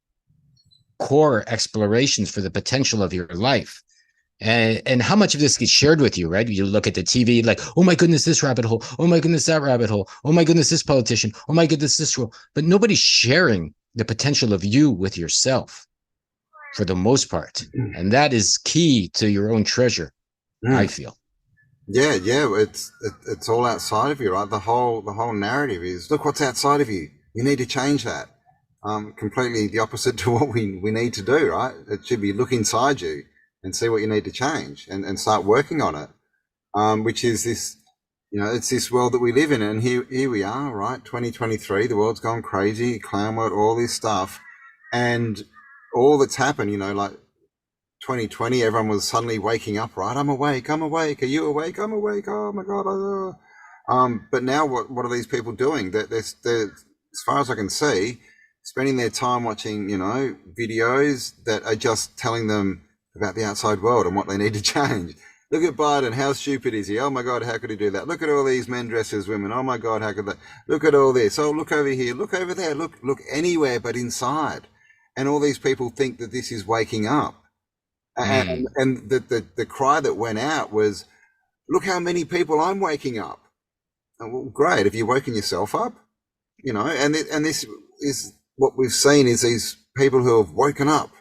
core explorations for the potential of your life. And how much of this gets shared with you, right? You look at the TV like, oh my goodness, this rabbit hole. Oh my goodness, that rabbit hole. Oh my goodness, this politician. Oh my goodness, this role. But nobody's sharing the potential of you with yourself for the most part. And that is key to your own treasure, I feel. Yeah. It's all outside of you, right? The whole narrative is, look what's outside of you. You need to change that. Completely the opposite to what we need to do, right? It should be look inside you and see what you need to change and start working on it. Which is this, it's this world that we live in. And here we are, right? 2023, the world's gone crazy, clown world, all this stuff. And all that's happened, like 2020, everyone was suddenly waking up, right? I'm awake. Are you awake? I'm awake. Oh my God. But now what are these people doing? They're, as far as I can see, spending their time watching, videos that are just telling them about the outside world and what they need to change. Look at Biden. How stupid is he? Oh my God, how could he do that? Look at all these men dressed as women. Oh my God, how could they? Look at all this. Oh, look over here. Look over there. Look anywhere but inside. And all these people think that this is waking up. And the cry that went out was, look how many people I'm waking up. Well, great. Have you woken yourself up? And this is what we've seen is these people who have woken up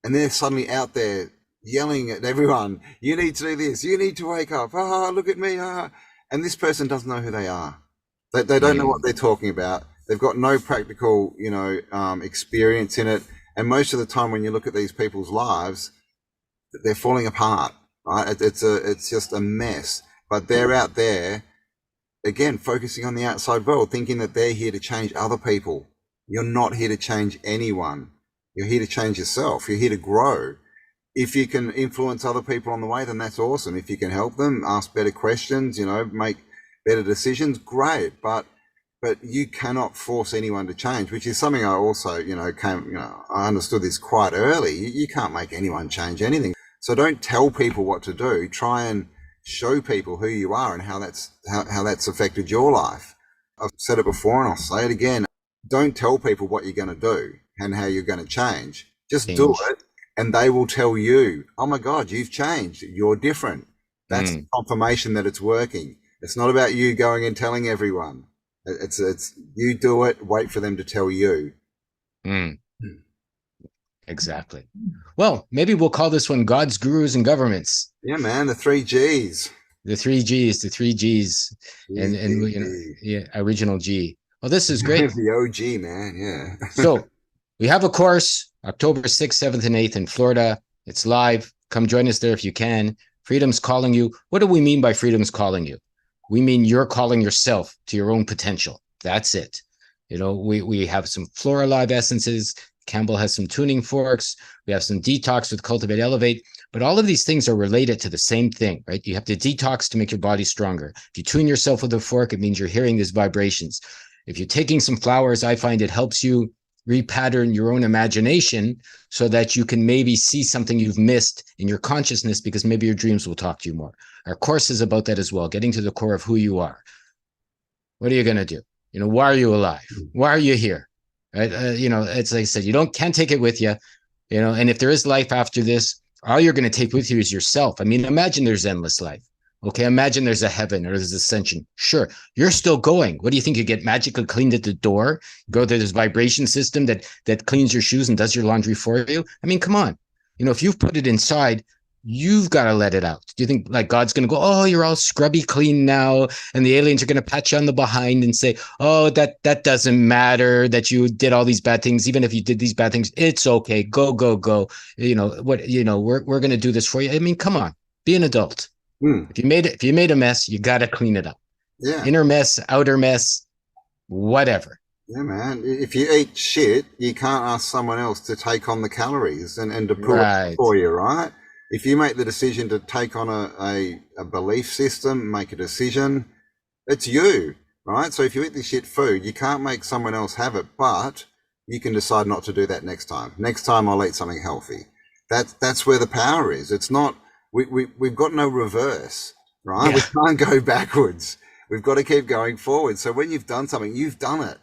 and they're suddenly out there yelling at everyone, you need to do this, you need to wake up, look at me, and this person doesn't know who they are. They don't know what they're talking about. They've got no practical, experience in it. And most of the time when you look at these people's lives, they're falling apart, right? It's just a mess. But they're out there, again, focusing on the outside world, thinking that they're here to change other people. You're not here to change anyone. You're here to change yourself. You're here to grow. If you can influence other people on the way, then that's awesome. If you can help them, ask better questions, make better decisions, great. But you cannot force anyone to change, which is something I also, I understood this quite early. You can't make anyone change anything. So don't tell people what to do. Try and show people who you are and how that's affected your life. I've said it before and I'll say it again. Don't tell people what you're going to do and how you're going to change. Just do it and they will tell you, oh my God, you've changed. You're different. That's confirmation that it's working. It's not about you going and telling everyone. It's you do it, wait for them to tell you. Exactly. Well, maybe we'll call this one God's Gurus and Governments. Yeah, man, the 3 Gs. The 3 Gs. And original G. Well, this is great. The OG, man, yeah. So we have a course, October 6th, 7th, and 8th in Florida. It's live. Come join us there if you can. Freedom's calling you. What do we mean by freedom's calling you? We mean you're calling yourself to your own potential. That's it. We have some Flora Live essences. Campbell has some tuning forks. We have some detox with Cultivate Elevate. But all of these things are related to the same thing, right? You have to detox to make your body stronger. If you tune yourself with a fork, it means you're hearing these vibrations. If you're taking some flowers, I find it helps you repattern your own imagination so that you can maybe see something you've missed in your consciousness, because maybe your dreams will talk to you more. Our course is about that as well, getting to the core of who you are. What are you going to do? Why are you alive? Why are you here? Right? It's like I said, can't take it with you, and if there is life after this, all you're going to take with you is yourself. I mean, imagine there's endless life. Okay, imagine there's a heaven or there's ascension. Sure, you're still going. What do you think? You get magically cleaned at the door, go to this vibration system that cleans your shoes and does your laundry for you? I mean, come on. If you've put it inside, you've got to let it out. Do you think like God's going to go, oh, you're all scrubby clean now, and the aliens are going to pat you on the behind and say, oh, that doesn't matter that you did all these bad things. Even if you did these bad things, it's okay. Go. We're going to do this for you. I mean, come on, be an adult. If you made a mess, you got to clean it up. Yeah. Inner mess, outer mess, whatever. Yeah, man. If you eat shit, you can't ask someone else to take on the calories and to put it for you, right? If you make the decision to take on a belief system, make a decision, it's you, right? So if you eat this shit food, you can't make someone else have it, but you can decide not to do that next time. Next time I'll eat something healthy. That's where the power is. It's not, we've got no reverse, right? Yeah. We can't go backwards. We've got to keep going forward. So when you've done something, you've done it,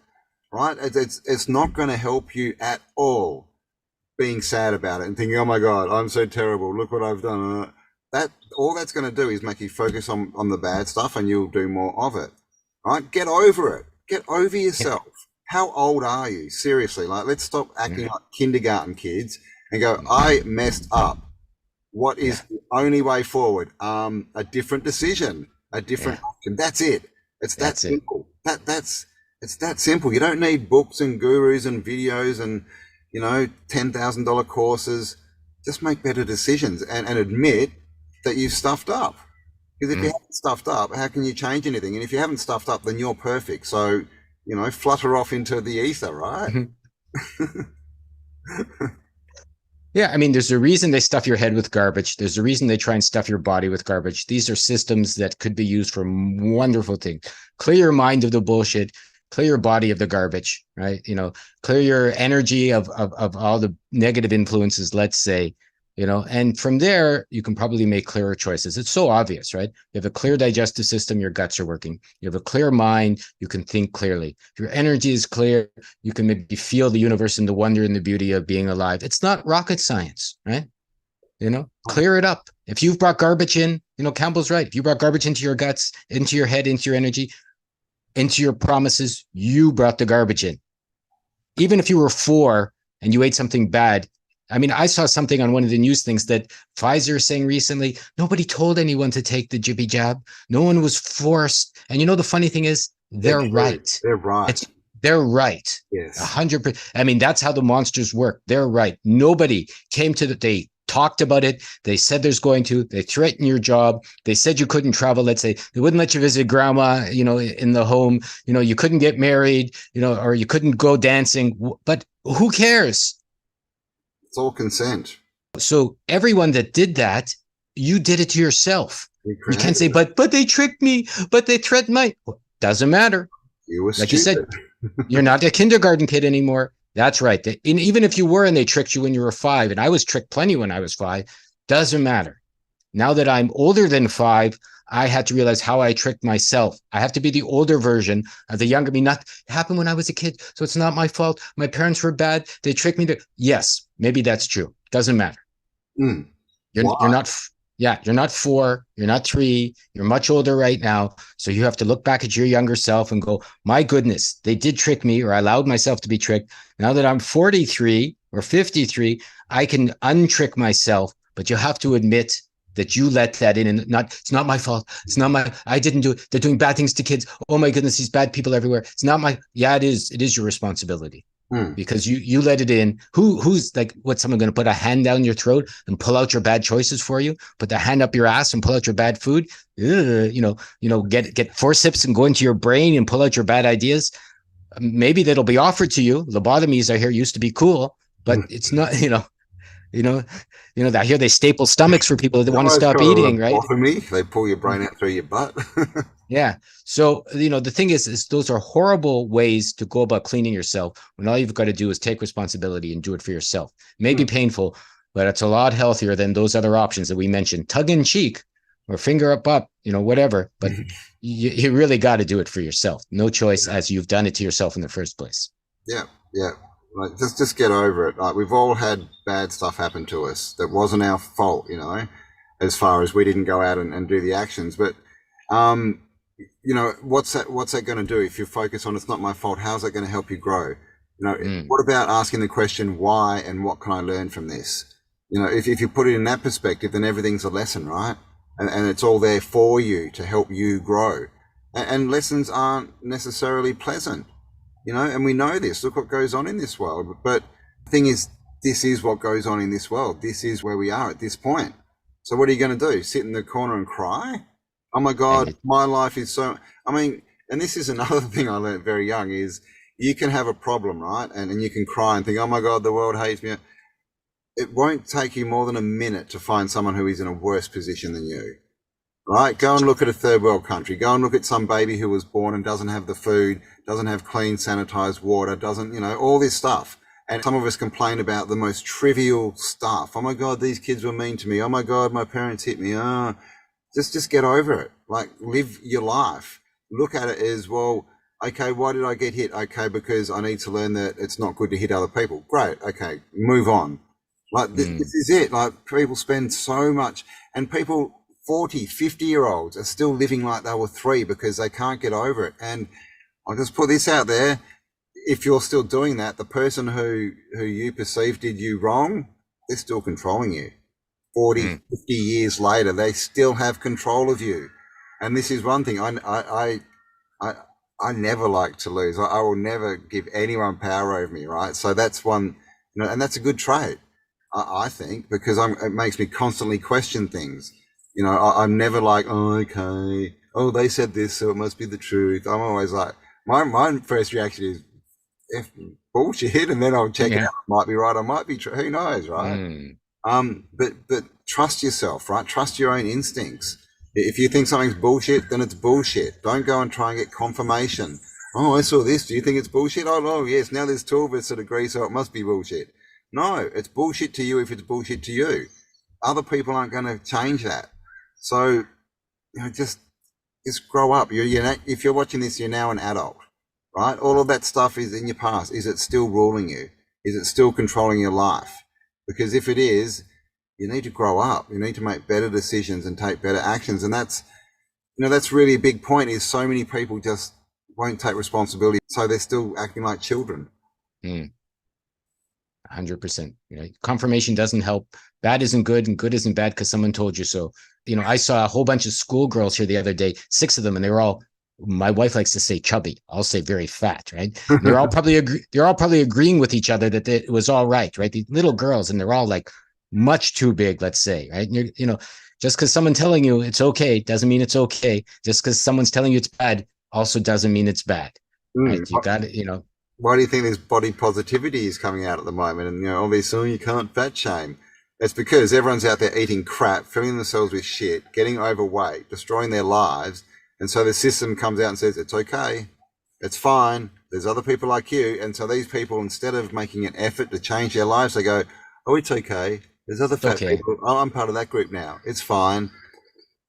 right? It's not going to help you at all being sad about it and thinking, oh my God, I'm so terrible. Look what I've done. All that's going to do is make you focus on the bad stuff and you'll do more of it, right? Get over it. Get over yourself. How old are you? Seriously, let's stop acting like kindergarten kids and go, I messed up. What is the only way forward? A different decision, a different option. That's it. It's that simple. It's that simple. You don't need books and gurus and videos and, $10,000 courses. Just make better decisions and admit that you've stuffed up. Because if you haven't stuffed up, how can you change anything? And if you haven't stuffed up, then you're perfect. So, flutter off into the ether, right? Yeah, I mean, there's a reason they stuff your head with garbage. There's a reason they try and stuff your body with garbage. These are systems that could be used for wonderful things. Clear your mind of the bullshit, clear your body of the garbage, right? Clear your energy of all the negative influences, let's say, and from there, you can probably make clearer choices. It's so obvious, right? You have a clear digestive system, your guts are working. You have a clear mind, you can think clearly. If your energy is clear, you can maybe feel the universe and the wonder and the beauty of being alive. It's not rocket science, right? Clear it up. If you've brought garbage in, Campbell's right. If you brought garbage into your guts, into your head, into your energy, into your promises, you brought the garbage in. Even if you were 4 and you ate something bad, I mean, I saw something on one of the news things that Pfizer is saying recently, nobody told anyone to take the jibby jab. No one was forced. And the funny thing is, they're right. They're right. They're right. Yes. 100%. I mean, that's how the monsters work. They're right. Nobody came they talked about it. They said there's going to, they threatened your job. They said you couldn't travel. Let's say they wouldn't let you visit grandma, in the home, you couldn't get married, or you couldn't go dancing, but who cares? It's all consent. So everyone that did that, you did it to yourself. You can't say, but they tricked me, but they threatened doesn't matter. You were like stupid. You said, you're not a kindergarten kid anymore. That's right. And even if you were and they tricked you when you were 5, and I was tricked plenty when I was 5, doesn't matter. Now that I'm older than 5, I had to realize how I tricked myself. I have to be the older version of the younger me. Not happened when I was a kid, so it's not my fault. My parents were bad. They tricked me. Yes, maybe that's true. Doesn't matter. You're not. Yeah, you're not 4. You're not 3. You're much older right now. So you have to look back at your younger self and go, my goodness, they did trick me, or I allowed myself to be tricked. Now that I'm 43 or 53, I can untrick myself. But you have to admit that you let that in, and it's not my fault. I didn't do it. They're doing bad things to kids. Oh my goodness, these bad people everywhere. It's not it is your responsibility because you let it in. Who's like, what's someone going to put a hand down your throat and pull out your bad choices for you? Put the hand up your ass and pull out your bad food? Get forceps and go into your brain and pull out your bad ideas. Maybe that'll be offered to you. Lobotomies, I hear, used to be cool, but it's not, I hear they staple stomachs for people that want to stop eating, right? For me, they pull your brain out through your butt. Yeah. So, the thing is those are horrible ways to go about cleaning yourself when all you've got to do is take responsibility and do it for yourself. It may be painful, but it's a lot healthier than those other options that we mentioned, tongue in cheek or finger up, whatever. But you really got to do it for yourself. No choice, as you've done it to yourself in the first place. Yeah. Yeah. Like, just get over it. Like, we've all had bad stuff happen to us that wasn't our fault, as far as we didn't go out and do the actions. But, what's that going to do if you focus on it's not my fault? How's that going to help you grow? What about asking the question why and what can I learn from this? If you put it in that perspective, then everything's a lesson, right? And it's all there for you to help you grow. And lessons aren't necessarily pleasant. And we know this. Look what goes on in this world. But the thing is, this is what goes on in this world. This is where we are at this point. So what are you going to do? Sit in the corner and cry? Oh my God, my life is so... and this is another thing I learned very young is you can have a problem, right? And you can cry and think, oh my God, the world hates me. It won't take you more than a minute to find someone who is in a worse position than you. Right? Go and look at a third world country. Go and look at some baby who was born and doesn't have the food, doesn't have clean, sanitized water, doesn't, all this stuff. And some of us complain about the most trivial stuff. Oh my God, these kids were mean to me. Oh my God, my parents hit me. Just get over it. Like, live your life. Look at it as, well, okay, why did I get hit? Okay, because I need to learn that it's not good to hit other people. Great. Okay, move on. Like, this is it. Like, people spend so much, and people 40, 50-year-olds are still living like they were 3 because they can't get over it. And I'll just put this out there. If you're still doing that, the person who you perceived did you wrong, they're still controlling you. 40, 50 years later, they still have control of you. And this is one thing I never like to lose. I will never give anyone power over me, right? So that's one, and that's a good trait, I think, because it makes me constantly question things. I'm never like, oh, okay, oh, they said this, so it must be the truth. I'm always like, my first reaction is, bullshit, and then I'll check it Yeah. out. Might be right, I might be true. Who knows, right? Mm. But trust yourself, right? Trust your own instincts. If you think something's bullshit, then it's bullshit. Don't go and try and get confirmation. Oh, I saw this. Do you think it's bullshit? Oh, no, yes. Now there's two of us that agree, so it must be bullshit. No, it's bullshit to you if it's bullshit to you. Other people aren't going to change that. So, just grow up. If you're watching this, you're now an adult, right? All of that stuff is in your past. Is it still ruling you? Is it still controlling your life? Because if it is, you need to grow up. You need to make better decisions and take better actions. And that's really a big point, is so many people just won't take responsibility. So they're still acting like children. 100%. Confirmation doesn't help. Bad isn't good and good isn't bad because someone told you so. I saw a whole bunch of schoolgirls here the other day, 6 of them, and they were all, my wife likes to say chubby. I'll say very fat, right? And they're all probably agreeing with each other that it was all right, right? These little girls, and they're all like much too big, let's say, right? And just because someone telling you it's okay doesn't mean it's okay. Just because someone's telling you it's bad also doesn't mean it's bad. Right? You got it, Why do you think this body positivity is coming out at the moment? And, obviously you can't fat shame. It's because everyone's out there eating crap, filling themselves with shit, getting overweight, destroying their lives. And so the system comes out and says, it's okay, it's fine, there's other people like you. And so these people, instead of making an effort to change their lives, they go, oh, it's okay, there's other fat people. Oh, I'm part of that group now, it's fine.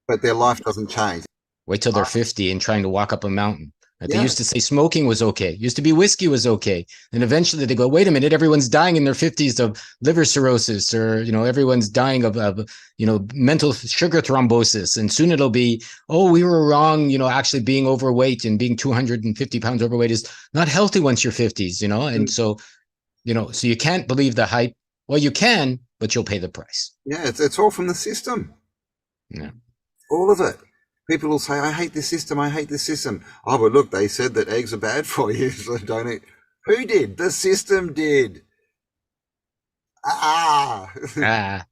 But their life doesn't change. Wait till they're 50 and trying to walk up a mountain. Right? Yeah. They used to say smoking was okay. Used to be whiskey was okay. And eventually they go, wait a minute, everyone's dying in their 50s of liver cirrhosis, or, everyone's dying of mental sugar thrombosis. And soon it'll be, oh, we were wrong. Actually being overweight and being 250 pounds overweight is not healthy once you're 50s, And so, so you can't believe the hype. Well, you can, but you'll pay the price. Yeah. It's all from the system. Yeah. All of it. People will say, I hate this system, I hate this system. Oh, but look, they said that eggs are bad for you, so don't eat. Who did? The system did. But yeah.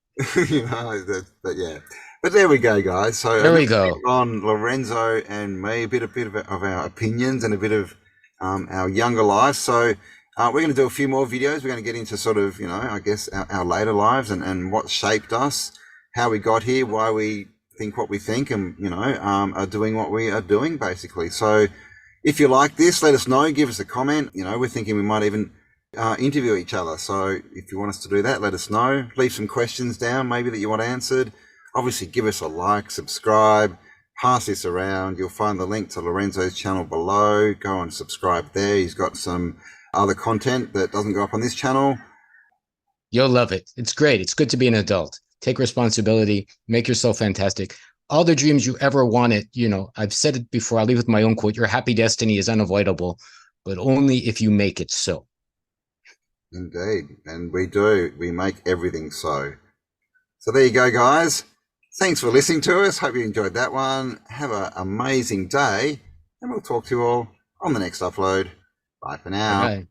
But there we go, guys. So there we go. On Lorenzo and me, a bit of our opinions and a bit of our younger lives. So we're going to do a few more videos. We're going to get into sort of, I guess our later lives and what shaped us, how we got here, why we think what we think, and are doing what we are doing, basically. So if you like this, let us know, give us a comment. We're thinking we might even interview each other. So if you want us to do that, let us know. Leave some questions down maybe that you want answered. Obviously give us a like, subscribe, pass this around. You'll find the link to Lorenzo's channel below. Go and subscribe there. He's got some other content that doesn't go up on this channel. You'll love it. It's great. It's good to be an adult. Take responsibility, make yourself fantastic. All the dreams you ever wanted, I've said it before, I'll leave with my own quote, your happy destiny is unavoidable, but only if you make it so. Indeed. And we do. We make everything so. So there you go, guys. Thanks for listening to us. Hope you enjoyed that one. Have an amazing day, and we'll talk to you all on the next upload. Bye for now. Bye.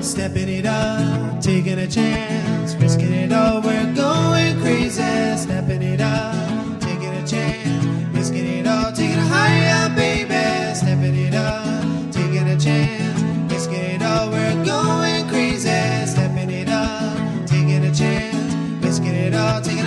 Stepping it up, taking a chance, risking it all, we're going crazy. Stepping it up, taking a chance, risking it all, taking it higher, baby. Stepping it up, taking a chance, risking it all, we're going crazy. Stepping it up, taking a chance, risking it all, taking